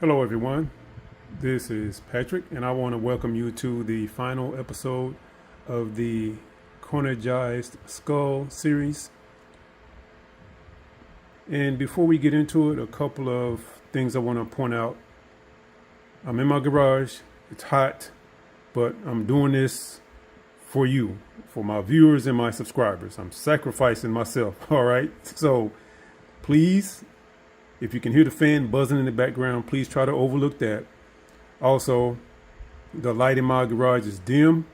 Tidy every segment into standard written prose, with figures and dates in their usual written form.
Hello everyone, this is Patrick and I want to welcome you to the final episode of the CARNAGEIZED Skull series. And before we get into it, a couple of things I want to point out. I'm in my garage, it's hot, but I'm doing this for you, for my viewers and my subscribers. I'm sacrificing myself, all right? So please, if you can hear the fan buzzing in the background, please try to overlook that. Also, the light in my garage is dim.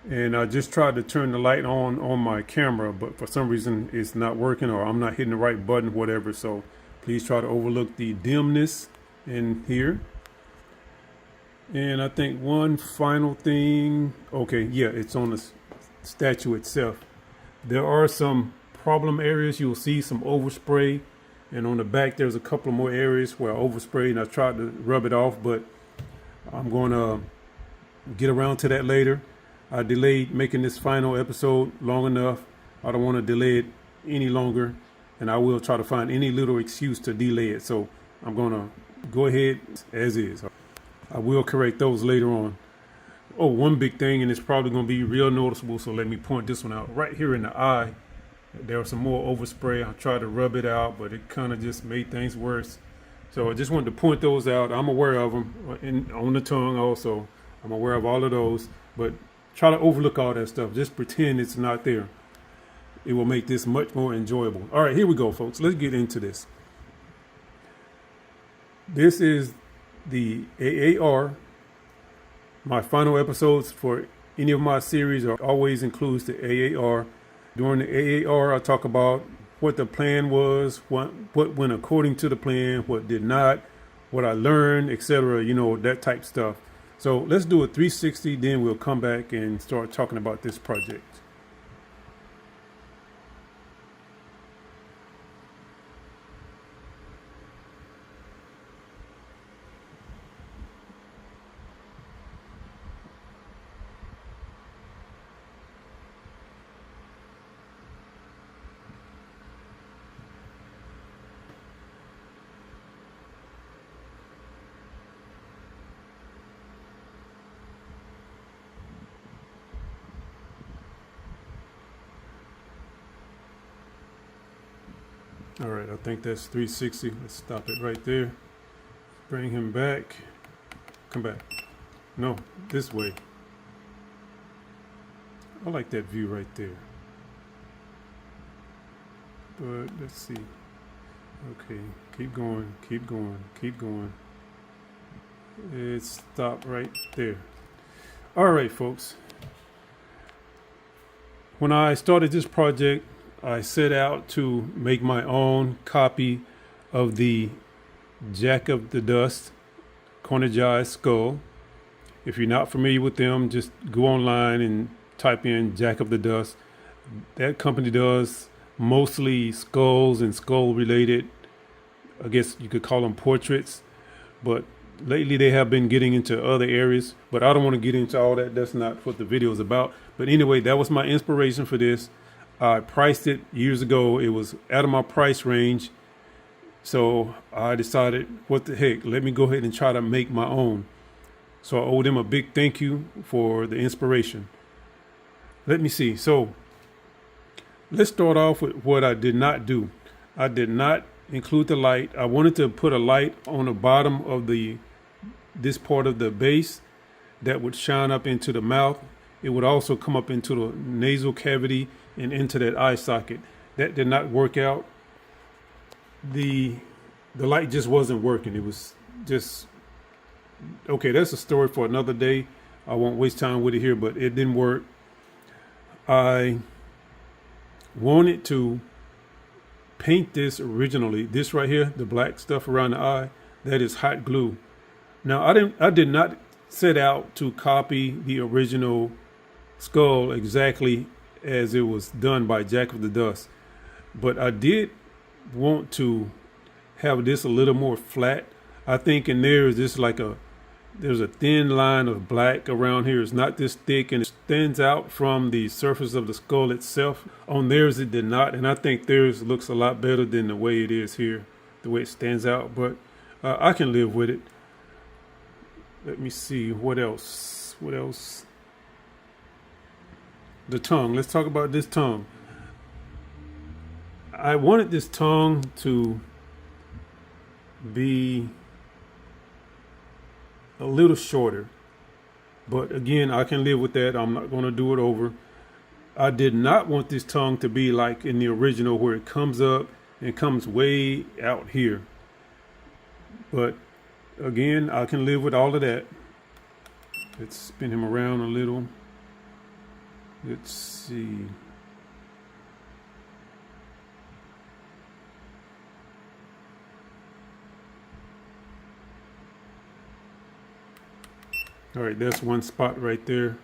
And I just tried to turn the light on my camera, but for some reason it's not working or I'm not hitting the right button, whatever. So please try to overlook the dimness in here. And I think one final thing, it's on the statue itself. There are some problem areas. You'll see some overspray, and on the back there's a couple more areas where I oversprayed and I tried to rub it off, but I'm going to get around to that later. I delayed making this final episode long enough. I don't want to delay it any longer, and I will try to find any little excuse to delay it. So I'm going to go ahead as is. I will correct those later on. Oh, one big thing, and it's probably going to be real noticeable, so let me point this one out. Right here in the eye, there was some more overspray. I tried to rub it out, but it kind of just made things worse. So I just wanted to point those out. I'm aware of them, on the tongue also. I'm aware of all of those, but try to overlook all that stuff. Just pretend it's not there. It will make this much more enjoyable. All right, here we go, folks. Let's get into this. This is the AAR. My final episodes for any of my series are always includes the AAR. During the AAR, I talk about what the plan was, what went according to the plan, what did not, what I learned, etc. That type stuff. So let's do a 360, then we'll come back and start talking about this project. All right, I think that's 360. Let's stop it right there. Bring him back. Come back. No, this way. I like that view right there. But let's see. Okay, keep going, keep going, keep going. It stopped right there. All right, folks. When I started this project, I set out to make my own copy of the Jack of the Dust CARNAGEIZED skull. If you're not familiar with them, just go online and type in Jack of the Dust. That company does mostly skulls and skull related, I guess you could call them portraits, but lately they have been getting into other areas, but I don't want to get into all that. That's not what the video is about. But anyway, that was my inspiration for this. I priced it years ago. It was out of my price range. So I decided, what the heck, let me go ahead and try to make my own. So I owe them a big thank you for the inspiration. Let me see. So let's start off with what I did not do. I did not include the light. I wanted to put a light on the bottom of this part of the base that would shine up into the mouth. It would also come up into the nasal cavity and into that eye socket. That did not work out. The light just wasn't working. It was just, okay, that's a story for another day. I won't waste time with it here, but it didn't work. I wanted to paint this originally. This right here, the black stuff around the eye, that is hot glue. Now, I did not set out to copy the original skull exactly as it was done by Jack of the Dust, but I did want to have this a little more flat. I think in there is just like there's a thin line of black around here. It's not this thick, and it stands out from the surface of the skull itself. On theirs it did not, and I think theirs looks a lot better than the way it is here, the way it stands out. But I can live with it. Let me see, what else? What else? The tongue. Let's talk about this tongue. I wanted this tongue to be a little shorter, but again, I can live with that. I'm not going to do it over. I did not want this tongue to be like in the original where it comes up and comes way out here. But again, I can live with all of that. Let's spin him around a little. Let's see. All right, that's one spot right there.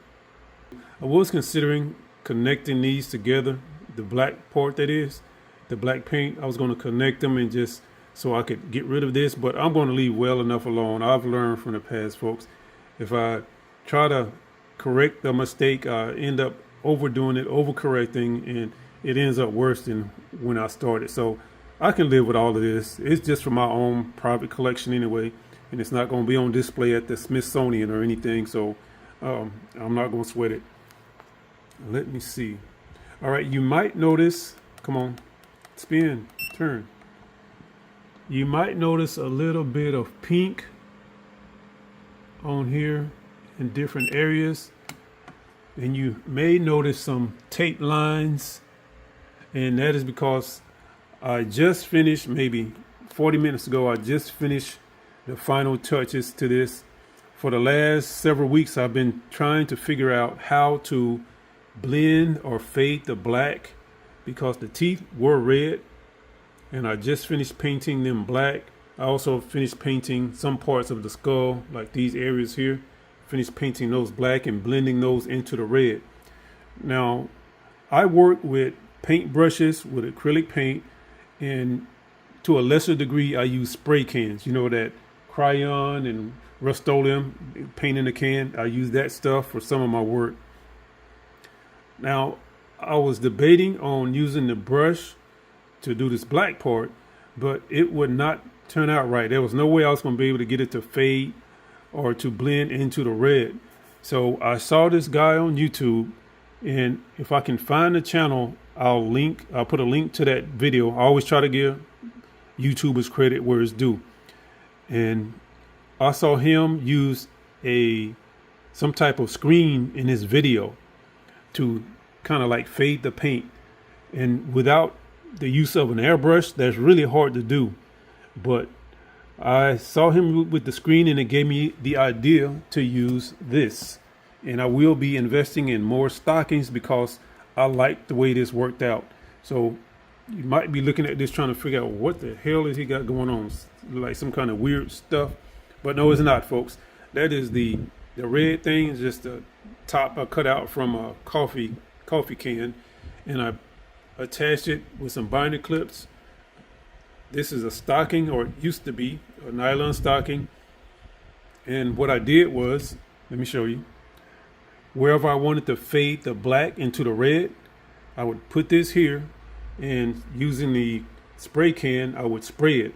I was considering connecting these together, the black part that is, the black paint. I was going to connect them and just so I could get rid of this, but I'm going to leave well enough alone. I've learned from the past, folks. If I try to correct the mistake, I end up overdoing it, overcorrecting, and it ends up worse than when I started. So I can live with all of this. It's just for my own private collection anyway, and it's not going to be on display at the Smithsonian or anything. So I'm not going to sweat it. Let me see. All right, you might notice, come on, spin, turn. You might notice a little bit of pink on here in different areas. And you may notice some tape lines. And that is because I just finished, maybe 40 minutes ago, I just finished the final touches to this. For the last several weeks, I've been trying to figure out how to blend or fade the black because the teeth were red. And I just finished painting them black. I also finished painting some parts of the skull, like these areas here. Finished painting those black and blending those into the red. Now, I work with paint brushes, with acrylic paint, and to a lesser degree, I use spray cans. You know, that crayon and Rust-Oleum paint in a can. I use that stuff for some of my work. Now, I was debating on using the brush to do this black part, but it would not turn out right. There was no way I was going to be able to get it to fade or to blend into the red. So I saw this guy on YouTube, and if I can find the channel, I'll put a link to that video. I always try to give YouTubers credit where it's due. And I saw him use some type of screen in his video to kind of like fade the paint. And without the use of an airbrush, that's really hard to do. But I saw him with the screen, and it gave me the idea to use this. And I will be investing in more stockings because I like the way this worked out. So you might be looking at this trying to figure out what the hell is he got going on, like some kind of weird stuff. But no, it's not, folks. That is the red thing, is just the top I cut out from a coffee can, and I attached it with some binder clips. This is a stocking, or it used to be a nylon stocking. And what I did was, let me show you. Wherever I wanted to fade the black into the red, I would put this here, and using the spray can, I would spray it.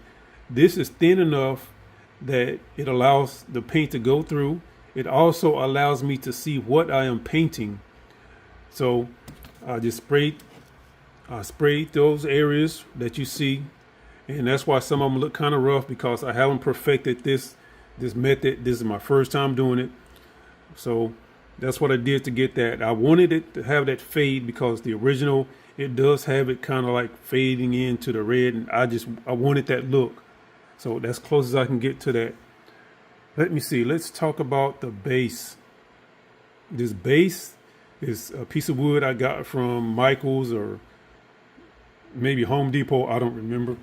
This is thin enough that it allows the paint to go through. It also allows me to see what I am painting. So I just sprayed those areas that you see, and that's why some of them look kind of rough, because I haven't perfected this method. This is my first time doing it, so that's what I did to get that. I wanted it to have that fade because the original, it does have it kind of like fading into the red, and I wanted that look. So that's close as I can get to that. Let me see. Let's talk about the base. This base is a piece of wood I got from Michael's or maybe Home Depot. I don't remember.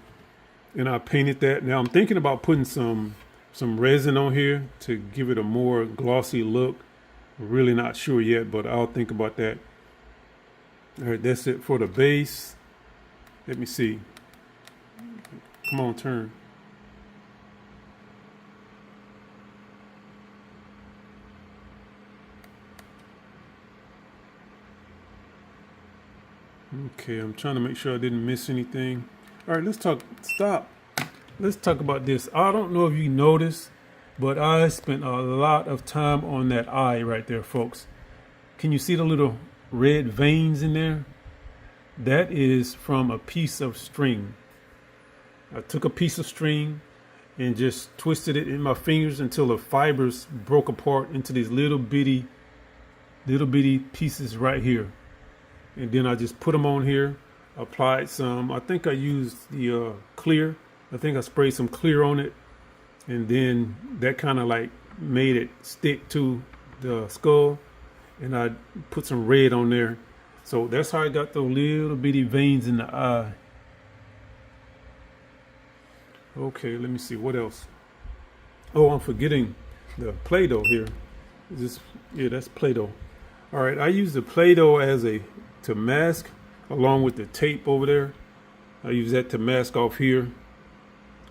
And I painted that. Now I'm thinking about putting some resin on here to give it a more glossy look. I'm really not sure yet, but I'll think about that. All right, that's it for the base. Let me see. Come on, turn. Okay, I'm trying to make sure I didn't miss anything. All right, let's talk. Stop. let's talk about this. I don't know if you noticed, but I spent a lot of time on that eye right there, folks. Can you see the little red veins in there? That is from a piece of string. I took a piece of string and just twisted it in my fingers until the fibers broke apart into these little bitty pieces right here. And then I just put them on here, applied some, I think I used the clear. I think I sprayed some clear on it, and then that kind of like made it stick to the skull, and I put some red on there. So that's how I got those little bitty veins in the eye. Okay, let me see what else. Oh, I'm forgetting the Play-Doh here. Yeah, that's Play-Doh. All right, I use the Play-Doh to mask along with the tape over there. I use that to mask off here.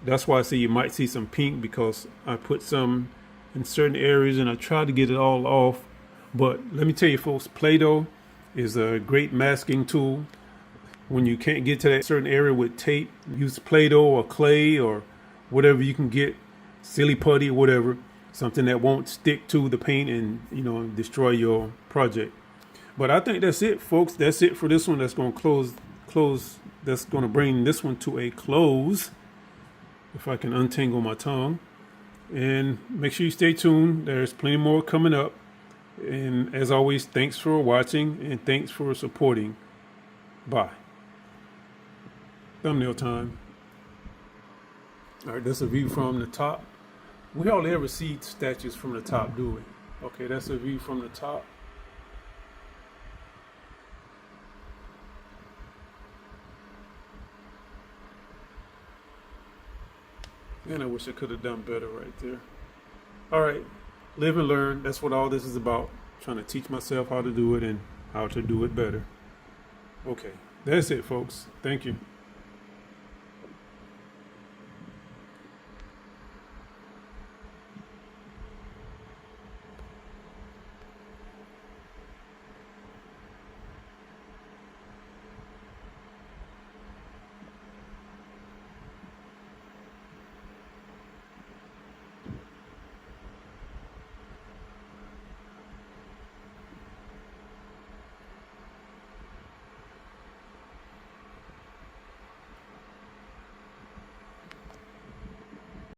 That's why I say you might see some pink, because I put some in certain areas and I try to get it all off. But let me tell you folks, Play-Doh is a great masking tool. When you can't get to that certain area with tape, use Play-Doh or clay or whatever you can get, silly putty or whatever, something that won't stick to the paint and, you know, destroy your project. But I think that's it, folks. That's it for this one. That's going to close. That's going to bring this one to a close. If I can untangle my tongue. And make sure you stay tuned. There's plenty more coming up. And as always, thanks for watching and thanks for supporting. Bye. Thumbnail time. All right, that's a view from the top. We hardly ever see statues from the top, do we? Okay, that's a view from the top. And I wish I could have done better right there. All right, live and learn. That's what all this is about. Trying to teach myself how to do it and how to do it better. Okay, that's it, folks. Thank you.